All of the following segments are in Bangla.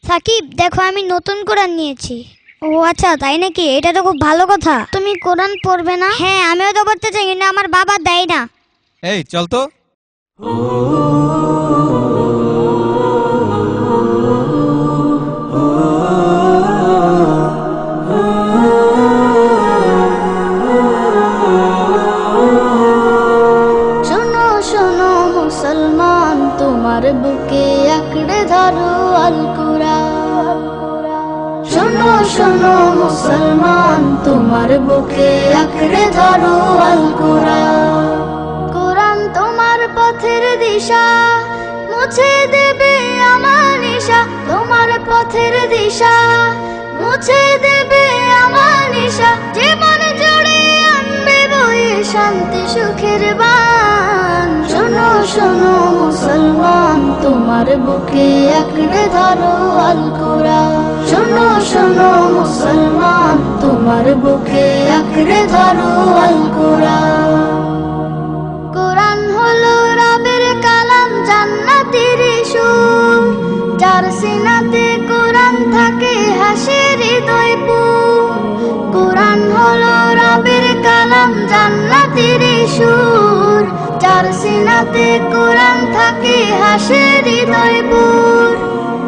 সাকিব, দেখো আমি নতুন কোরআন নিয়েছি। ও আচ্ছা, তাই নাকি? এটা তো খুব ভালো কথা। তুমি কোরআন পড়বে না? হ্যাঁ, আমিও তো পড়তে চাই, কিন্তু আমার বাবা দেয় না। এই চল তো। শোনো শোনো মুসলমান, তোমার বুকে আঁকড়ে ধরো আল কুরআন। শোনো শোনো মুসলমান, তোমার বুকে আঁকড়ে ধরো আল কুরআন। কোরআন তোমার পথের দিশা, মুছে দেবে আমার নিশা। তোমার পথের দিশা মুছে দেবে আমার নিশা। জীবন জুড়ে আনবে বয়ে শান্তি সুখের বান। শোনো শোনো মুসলমান, তোমার বুকে আঁকড়ে ধরো আল কুরআন। শোনো শোনো মুসলমান, তোমার বুকে আঁকড়ে ধরো আল কুরআন। কোরআন হলো রবের কালাম, জান্নাতের সুর। যার সিনাতে কোরআন থাকে হাসে হৃদয় পুর। কোরআন হলো রবের কালাম, জান্নাতের সুর। যার সিনাতে কোরআন থাকে হাসে হৃদয় পুর।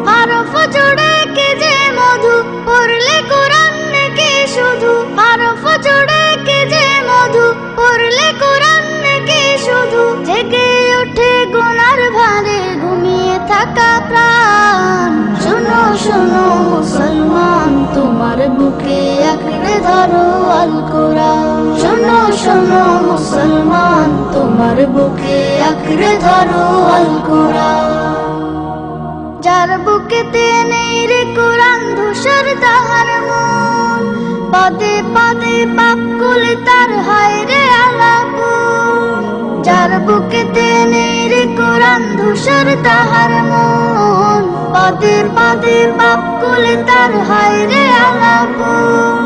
হরফ জুড়ে কে যে মধু, পড়লে কোরআন নাকি শুধু। হরফ জুড়ে কে যে মধু, পড়লে কোরআন নাকি শুধু। জেগে ওঠে গুনার ভারে ঘুমিয়ে থাকা প্রাণ। শোনো শোনো মুসলমান, তোমার বুকে আঁকড়ে ধরো আল কুরআন। শোনো শোনো মুসলমান, তোমার বুকে আঁকড়ে ধরো আল কুরআন। যার বুকেতে নেই রে কোরআন, ধূসর তাহার মন। পদে পদে পাপ কুলে তার হয় রে আলাপন। যার বুকেতে নেই রে কোরআন, ধূসর তাহার মন। পদে পদে পাপ কুলে তার হয় রে আলাপন।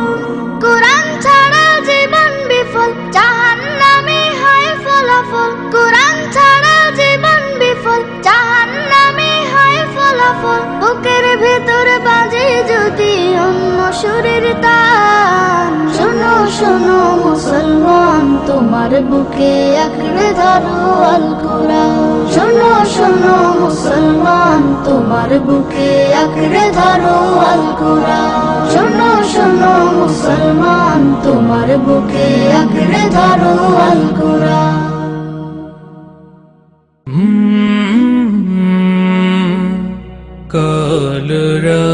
কোরআন ছাড়া জীবন বিফল, জাহান্নামে হয় ফলাফল। কোরআন ছাড়া জীবন বিফল, জাহান্নামে হয় ফলাফল। বুকের ভেতর বাজে যদি অন্য সুরের তান। শোনো শোনো মুসলমান, তোমার বুকে আঁকড়ে ধরো আল কুরআন। শোনো শোনো মুসলমান, তোমার বুকে আঁকড়ে ধরো আল কুরআন। শোনো শোনো মুসলমান, তোমার বুকে আঁকড়ে ধরো আল কুরআন। কলরা